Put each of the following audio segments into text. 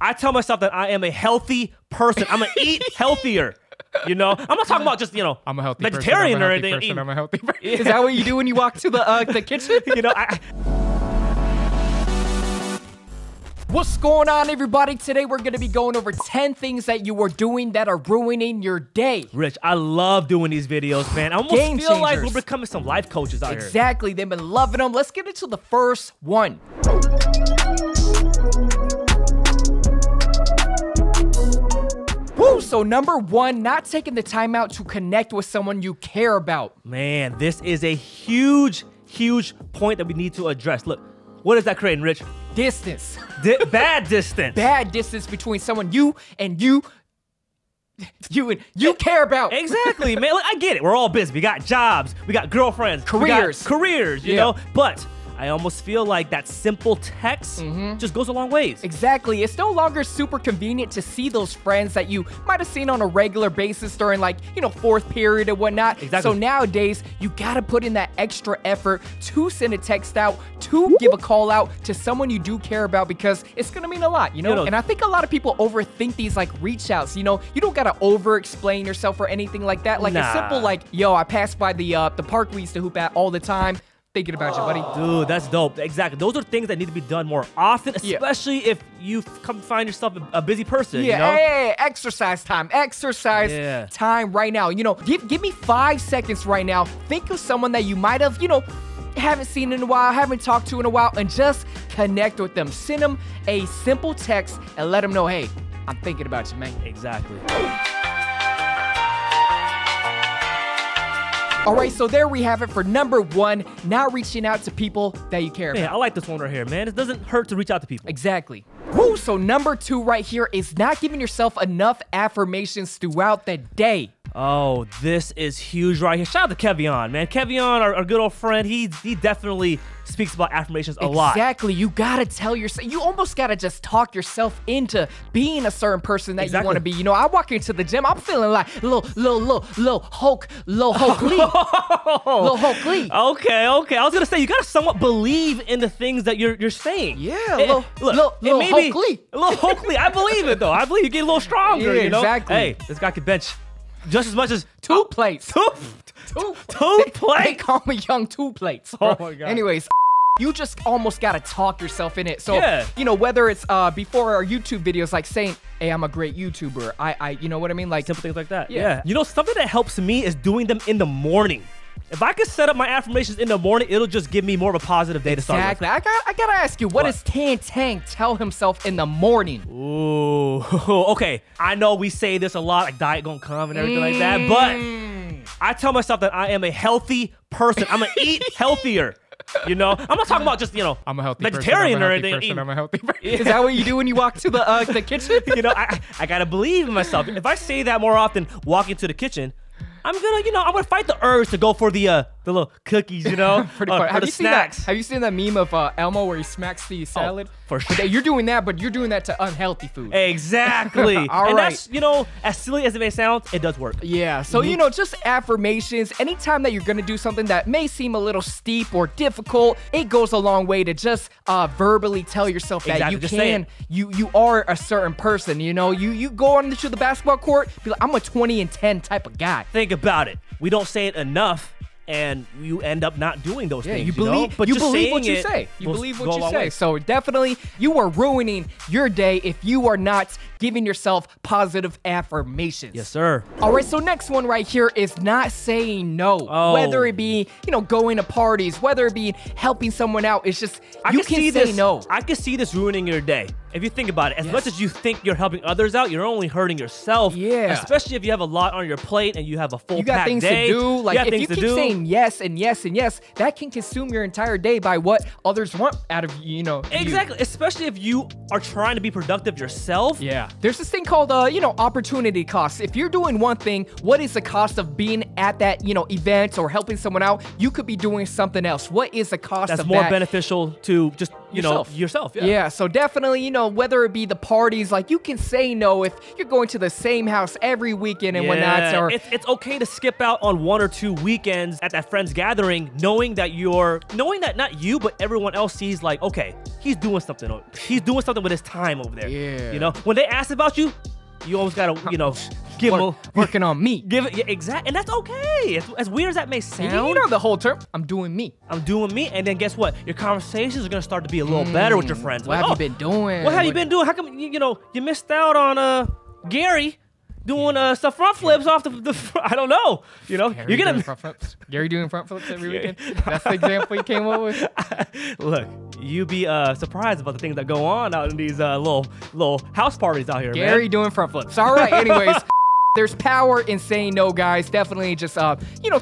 I tell myself that I am a healthy person. I'm gonna eat healthier. You know, I'm not talking about just, you know, I'm a healthy vegetarian person. or anything. I'm a healthy person. Yeah. Is that what you do when you walk to the kitchen? You know, What's going on, everybody? Today we're going to be going over 10 things that you are doing that are ruining your day. Rich, I love doing these videos, man. I almost Game feel like changers. we're becoming some life coaches out here. Exactly. They've been loving them. Let's get into the first one. Woo! So number one, not taking the time out to connect with someone you care about. Man, this is a huge, huge point that we need to address. Look, what is that creating, Rich? Distance. Bad distance. Bad distance between someone you care about. Exactly, man. Look, I get it. We're all busy. We got jobs. We got girlfriends. Careers. You know? But I almost feel like that simple text just goes a long ways. Exactly. It's no longer super convenient to see those friends that you might have seen on a regular basis during, like, you know, fourth period and whatnot. Exactly. So nowadays, you gotta put in that extra effort to send a text out, to give a call out to someone you do care about, because it's gonna mean a lot, you know? And I think a lot of people overthink these, like, reach outs, you know? You don't gotta over-explain yourself or anything like that. Like, a simple, like, yo, I passed by the park we used to hoop at all the time. Thinking about you, buddy. Dude, that's dope. Exactly. Those are things that need to be done more often, especially if you come find yourself a busy person, you know? Hey, exercise time. Exercise time right now. You know, give me 5 seconds right now. Think of someone that you might have, you know, haven't seen in a while, haven't talked to in a while, and just connect with them. Send them a simple text and let them know, hey, I'm thinking about you, man. Exactly. All right, so there we have it for number one, now reaching out to people that you care about. Man, I like this one right here, man. It doesn't hurt to reach out to people. Exactly. Woo, so number two right here is not giving yourself enough affirmations throughout the day. Oh, this is huge right here. Shout out to Kevion, man. Kevion, our good old friend, he definitely speaks about affirmations a lot. Exactly. You gotta tell yourself, you almost gotta just talk yourself into being a certain person that you want to be. You know, I walk into the gym, I'm feeling like little Hulk Lee. Little Hulk Lee. Okay. I was gonna say, you gotta somewhat believe in the things that you're saying. Yeah, little Hulk Lee. Little Hulk Lee. I believe it though. I believe you get a little stronger, you know? Exactly. Hey, this guy can bench just as much as two plates. Two plates. They call me Young Two Plates. Oh my God. Anyways, you just almost gotta talk yourself in it. So, you know, whether it's before our YouTube videos, like saying, hey, I'm a great YouTuber. I you know what I mean? Like simple things like that. Yeah. You know, something that helps me is doing them in the morning. If I could set up my affirmations in the morning, it'll just give me more of a positive day to start with. Exactly. I gotta ask you, what does Tan Tang tell himself in the morning? Ooh, okay. I know we say this a lot, like diet gonna come and everything like that, but I tell myself that I am a healthy person. I'm gonna eat healthier. You know, I'm not talking about just, you know, I'm a healthy vegetarian person. or anything. I'm a healthy person. Is that what you do when you walk to the kitchen? You know, I gotta believe in myself. If I say that more often, walking to the kitchen, I'm gonna fight the urge to go for the little cookies, you know, Pretty funny. Have you seen that meme of Elmo where he smacks the salad? For sure. But you're doing that, but you're doing that to unhealthy food. Exactly. All right. That's, you know, as silly as it may sound, it does work. Yeah. So, you know, just affirmations. Anytime that you're gonna do something that may seem a little steep or difficult, it goes a long way to just verbally tell yourself that you are a certain person. You know, you go onto the basketball court, be like, I'm a 20 and 10 type of guy. Think about it. We don't say it enough, and you end up not doing those things. You believe, but you believe what you say. You believe what you say. Way. So definitely, you are ruining your day if you are not giving yourself positive affirmations. Yes, sir. All right, so next one right here is not saying no. Oh. Whether it be, you know, going to parties, whether it be helping someone out, it's just, you can say no. I can see this ruining your day. If you think about it, as much as you think you're helping others out, you're only hurting yourself. Yeah. Especially if you have a lot on your plate and you have a full packed day. You got things to do. Like, if you keep saying yes and yes and yes, that can consume your entire day by what others want out of you, know. Exactly. Especially if you are trying to be productive yourself. Yeah. There's this thing called, you know, opportunity cost. If you're doing one thing, what is the cost of being at that, event or helping someone out, you could be doing something else. What is the cost that's of more that? beneficial to just, yourself. Yeah, so definitely, whether it be the parties, like you can say no if you're going to the same house every weekend and whatnot. Or it's okay to skip out on 1 or 2 weekends at that friend's gathering, knowing that not you, but everyone else sees like, okay, he's doing something. He's doing something with his time over there. Yeah. When they ask about you, you always gotta, give them working on me. Give it, exactly, and that's okay. As weird as that may sound, you know the whole term. I'm doing me. I'm doing me, and then guess what? Your conversations are gonna start to be a little better with your friends. What have you been doing? What have you been doing? How come you missed out on Gary doing some front flips off the I don't know. You're gonna front flips. Gary doing front flips every weekend. That's the example you came up with. Look, you be surprised about the things that go on out in these little house parties out here. Gary man. doing front flips. All right. Anyways. There's power in saying no, guys. Definitely just,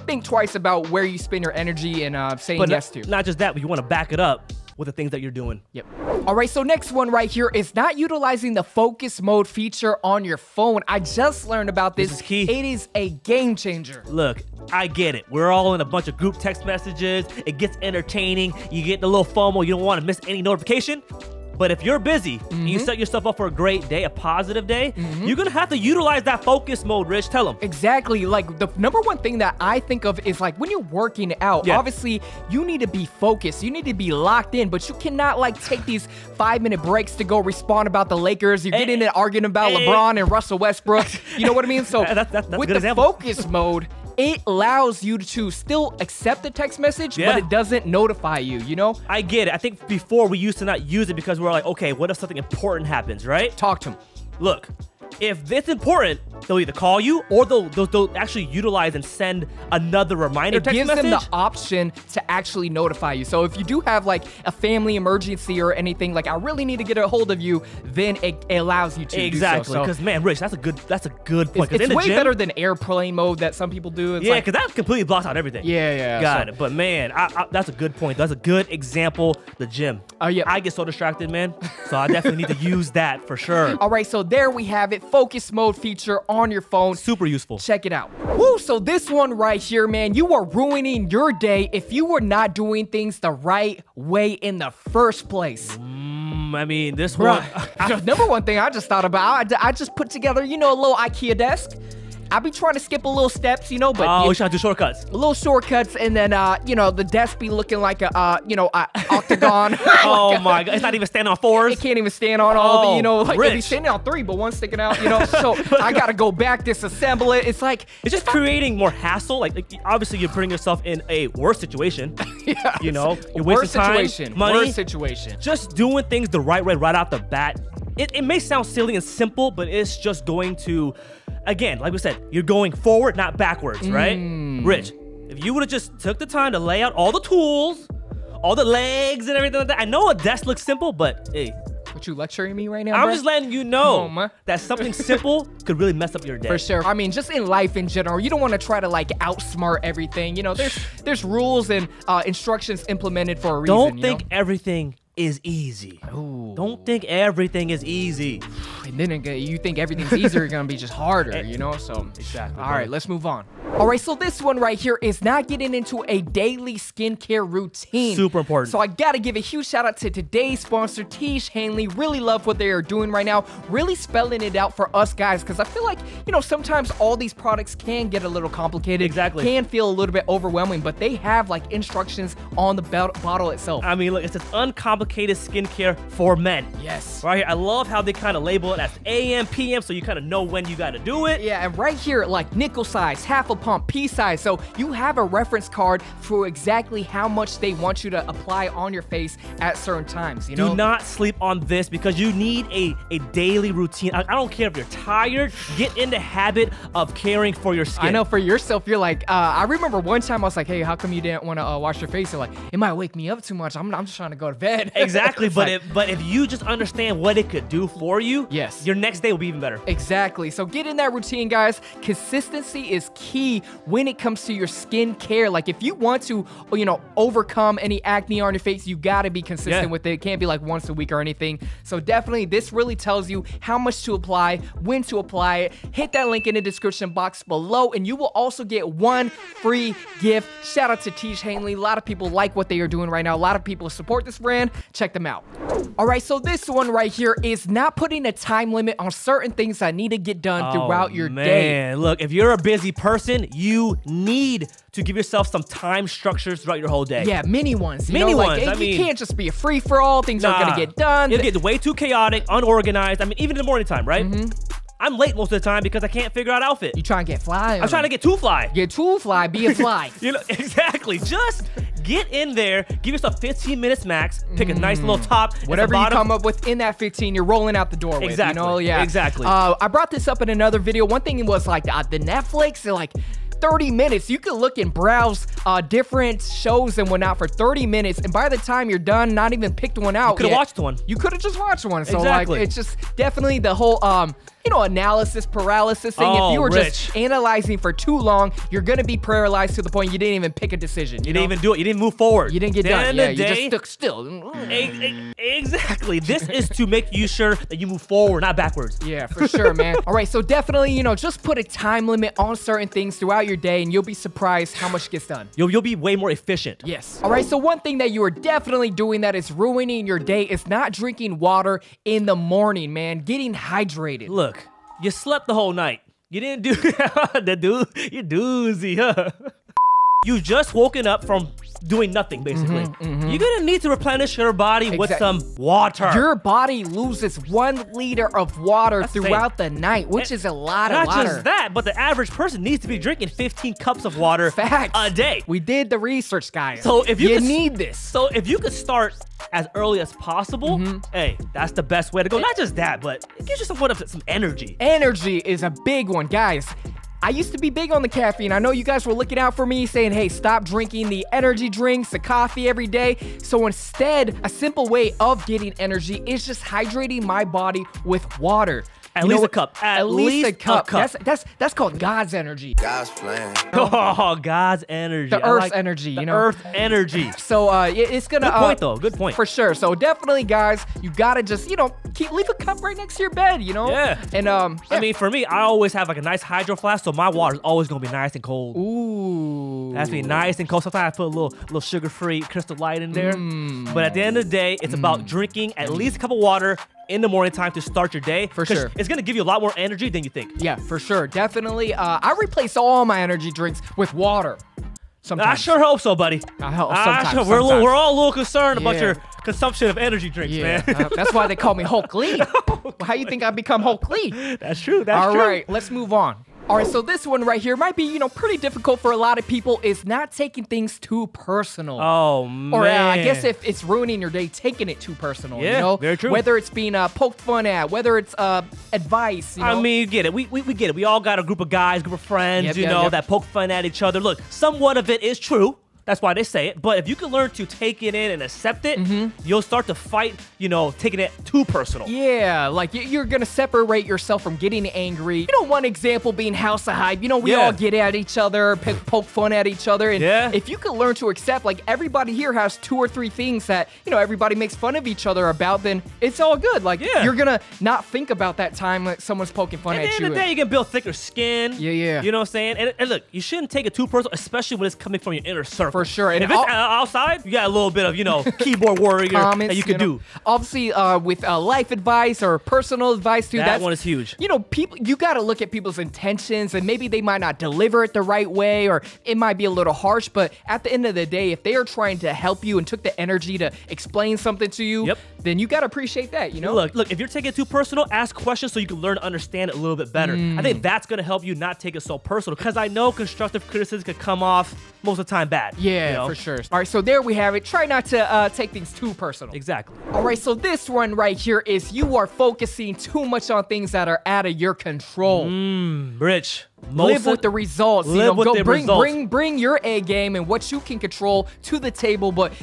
think twice about where you spend your energy and saying yes to. Not just that, but you want to back it up with the things that you're doing. Yep. All right, so next one right here is not utilizing the focus mode feature on your phone. I just learned about this. This is key. It is a game changer. Look, I get it. We're all in a bunch of group text messages. It gets entertaining. You get the little FOMO. You don't want to miss any notification. But if you're busy and you set yourself up for a great day, a positive day, you're going to have to utilize that focus mode, Rich. Tell them. Exactly. Like, the number one thing that I think of is, like, when you're working out, obviously, you need to be focused. You need to be locked in, but you cannot, like, take these 5-minute breaks to go respond about the Lakers. You get in an argument about LeBron and Russell Westbrook. You know what I mean? So, that's with a good the example. focus mode, it allows you to still accept the text message, but it doesn't notify you, I get it. I think before we used to not use it because we're like, okay, what if something important happens, right? Talk to them. Look, if it's important, they'll either call you or they'll actually utilize and send another reminder text message. It gives them the option to actually notify you. So if you do have like a family emergency or anything, like I really need to get a hold of you, then it allows you to exactly. do so. Because man, Rich, that's a good point. It's way better than airplane mode that some people do. It's because that completely blocks out everything. Yeah. Got it. But man, that's a good point. That's a good example. The gym. I get so distracted, man. So I definitely need to use that for sure. All right, so there we have it. Focus mode feature on your phone. Super useful. Check it out. Woo, so this one right here, man, you are ruining your day if you were not doing things the right way in the first place. I mean, this one. Number one thing I just thought about, I just put together, a little IKEA desk. I be trying to skip a little steps, but you trying to do shortcuts. Little shortcuts, and then the desk be looking like a octagon. Oh my god, it's not even standing on 4s. It can't even stand on all the Rich. it be standing on 3, but one's sticking out. So I gotta go back, disassemble it. It's like it's just creating more hassle. Like obviously you're putting yourself in a worse situation. You're wasting time, money. Worse situation. Just doing things the right way right off the bat. It may sound silly and simple, but it's just going to, again, like we said, you're going forward, not backwards, right? Rich, if you would have just took the time to lay out all the tools, all the legs and everything like that. I know a desk looks simple, but hey. What, you lecturing me right now, I'm bro? just letting you know that something simple could really mess up your day. For sure. I mean, just in life in general, you don't want to try to like outsmart everything. There's rules and instructions implemented for a reason. Don't think everything is easy. Ooh. Don't think everything is easy. And then you think everything's easier, you're gonna be just harder, So exactly. All right, let's move on. All right, so this one right here is not getting into a daily skincare routine. Super important. So I gotta give a huge shout out to today's sponsor, Tiege Hanley. Really love what they are doing right now. Really spelling it out for us guys, because I feel like sometimes all these products can get a little complicated. Exactly. Can feel a little bit overwhelming, but they have like instructions on the bottle itself. I mean, look, it's just uncomplicated skincare for men. Yes. Right here, I love how they kind of label it as AM, PM, so you kind of know when you got to do it. Yeah, and right here, like nickel size, half a pump, pea size, so you have a reference card for exactly how much they want you to apply on your face at certain times, Do not sleep on this because you need a daily routine. I don't care if you're tired, get in the habit of caring for your skin. I know for yourself, you're like, I remember one time I was like, hey, how come you didn't want to wash your face? You're like, it might wake me up too much. I'm just trying to go to bed. Exactly, but if you just understand what it could do for you, Yes. your next day will be even better. Exactly. So get in that routine, guys. Consistency is key when it comes to your skin care. Like if you want to, overcome any acne on your face, you gotta be consistent with it. It can't be like once a week or anything. So definitely, this really tells you how much to apply, when to apply it. Hit that link in the description box below, and you will also get one free gift. Shout out to Tish Hanley. A lot of people like what they are doing right now. A lot of people support this brand. Check them out. All right, so this one right here is not putting a time limit on certain things that need to get done throughout your day. Look, if you're a busy person, you need to give yourself some time structures throughout your whole day. Yeah, mini ones. Mini ones. You can't just be a free-for-all. Things aren't going to get done. It'll get way too chaotic, unorganized. I mean, even in the morning time, right? I'm late most of the time because I can't figure out outfit. You trying to get fly? I'm trying to get too fly. Get too fly, be a fly. Exactly. Just get in there, give yourself 15 minutes max, pick a nice little top. Whatever you come up with in that 15, you're rolling out the door with. Exactly. Exactly. I brought this up in another video. One thing was like the Netflix, like 30 minutes. You could look and browse different shows and whatnot for 30 minutes, and by the time you're done, not even picked one out. You could have watched one. You could have just watched one. So exactly. like, it's just definitely the whole analysis paralysis thing. If you were just analyzing for too long, you're gonna be paralyzed to the point you didn't even pick a decision. You didn't even do it. You didn't move forward. You didn't get done. Yeah, you just stuck still. Exactly. This is to make you sure that you move forward, not backwards. Yeah, for sure, man. All right, so definitely, just put a time limit on certain things throughout your day, and you'll be surprised how much gets done. You'll be way more efficient. Yes. All right, so one thing that you are definitely doing that is ruining your day is not drinking water in the morning, man. Getting hydrated. Look, you slept the whole night. You didn't do you doozy, huh? You just woken up from doing nothing, basically. You're gonna need to replenish your body with some water. Your body loses 1 liter of water throughout the night, which is a lot of water. Not just that, but the average person needs to be drinking 15 cups of water a day. We did the research, guys. So if you need this. So if you could start as early as possible, hey, that's the best way to go. Not just that, but it gives you some energy. Energy is a big one, guys. I used to be big on the caffeine. I know you guys were looking out for me saying, hey, stop drinking the energy drinks, the coffee every day. So instead, a simple way of getting energy is just hydrating my body with water. At least a cup. At least a cup. That's called God's energy. God's plan. Oh, God's energy. The Earth's energy, The Earth energy. So it's gonna. Good point, though. Good point. For sure. So definitely, guys, you gotta just leave a cup right next to your bed. Yeah. And I mean, for me, I always have like a nice hydro flask, so my water's always gonna be nice and cold. Ooh. That's be nice and cold. Sometimes I put a little sugar-free Crystal Light in there. But at the end of the day, it's about drinking at least a cup of water in the morning time to start your day. For sure. It's gonna give you a lot more energy than you think. Yeah, for sure. Definitely. I replace all my energy drinks with water. Sometimes. I sure hope so, buddy. I hope sometimes. We're all a little concerned about your consumption of energy drinks, man. That's why they call me Hulk Lee. How you think I become Hulk Lee? That's true. That's true. All right, let's move on. All right, so this one right here might be, pretty difficult for a lot of people, is not taking things too personal. Oh, man. Or I guess if it's ruining your day, taking it too personal, very true. Whether it's being poked fun at, whether it's advice, I mean, you get it. We get it. We all got a group of guys, group of friends, that poke fun at each other. Look, somewhat of it is true. That's why they say it. But if you can learn to take it in and accept it, you'll start to fight, taking it too personal. Yeah, like you're going to separate yourself from getting angry. One example being House of Hype. We all get at each other, poke fun at each other. And if you can learn to accept, like everybody here has 2 or 3 things that, everybody makes fun of each other about, then it's all good. Like you're going to not think about that time like someone's poking fun at you. At the end of the day, you can build thicker skin. Yeah. You know what I'm saying? And look, you shouldn't take it too personal, especially when it's coming from your inner circle. For sure. And if it's outside, you got a little bit of, keyboard warrior comments, that you could do. Obviously, with life advice or personal advice too. That one is huge. People, you got to look at people's intentions, and maybe they might not deliver it the right way, or it might be a little harsh. But at the end of the day, if they are trying to help you and took the energy to explain something to you, then you got to appreciate that. Look, if you're taking it too personal, ask questions so you can learn to understand it a little bit better. I think that's gonna help you not take it so personal, because I know constructive criticism could come off most of the time bad. Yeah, for sure. All right, so there we have it. Try not to take things too personal. Exactly. All right, so this one right here is you are focusing too much on things that are out of your control. Rich. Live with the results. Results. Bring your A game and what you can control to the table. But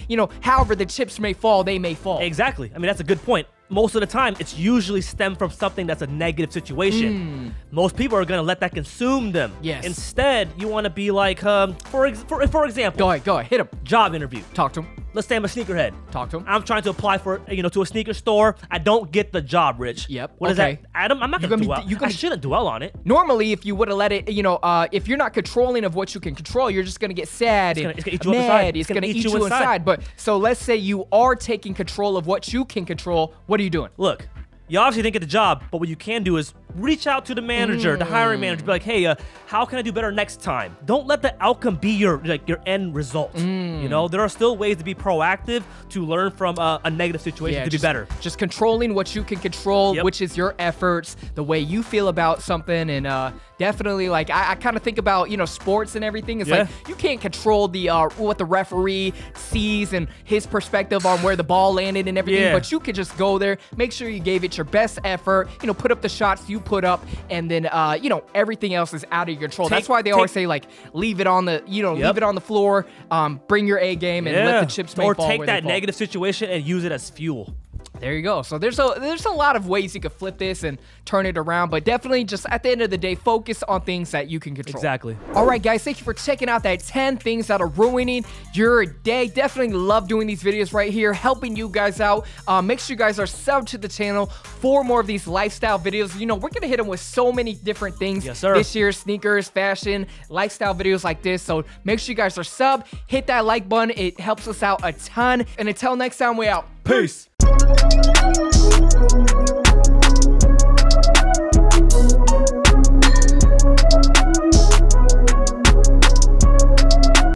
however the chips may fall, they may fall. Exactly. I mean, that's a good point. most of the time, it's usually stemmed from something that's a negative situation. Most people are going to let that consume them. Yes. Instead, you want to be like, for example. Go ahead, hit him. Job interview. Talk to him. Let's say I'm a sneakerhead. Talk to him. I'm trying to apply for, to a sneaker store. I don't get the job, Rich. Yep. What is that? Adam, I'm not going to dwell. I shouldn't dwell on it. Normally, if you would have let it, if you're not controlling of what you can control, you're just going to get sad and it's gonna eat you mad. It's going to eat you inside. But so let's say you are taking control of what you can control. What are you doing? Look, you obviously didn't get the job, but what you can do is reach out to the manager, the hiring manager, be like, hey, how can I do better next time? Don't let the outcome be your end result. There are still ways to be proactive, to learn from a negative situation to be better. Just controlling what you can control, which is your efforts, the way you feel about something, and definitely, like, I kind of think about, sports and everything. It's like, you can't control the what the referee sees and his perspective on where the ball landed and everything, but you could just go there, make sure you gave it your best effort, put up the shots you put up, and then, everything else is out of your control. That's why they always say, like, leave it on the, leave it on the floor, bring your A game, and let the chips fall. Or take that negative situation and use it as fuel. There you go. So there's a lot of ways you could flip this and turn it around, but definitely just at the end of the day, focus on things that you can control. Exactly. All right, guys, thank you for checking out that 10 things that are ruining your day. Definitely love doing these videos right here, helping you guys out. Make sure you guys are subbed to the channel for more of these lifestyle videos. We're going to hit them with so many different things this year, sneakers, fashion, lifestyle videos like this. So make sure you guys are subbed. Hit that like button. It helps us out a ton. And until next time, we out. Peace.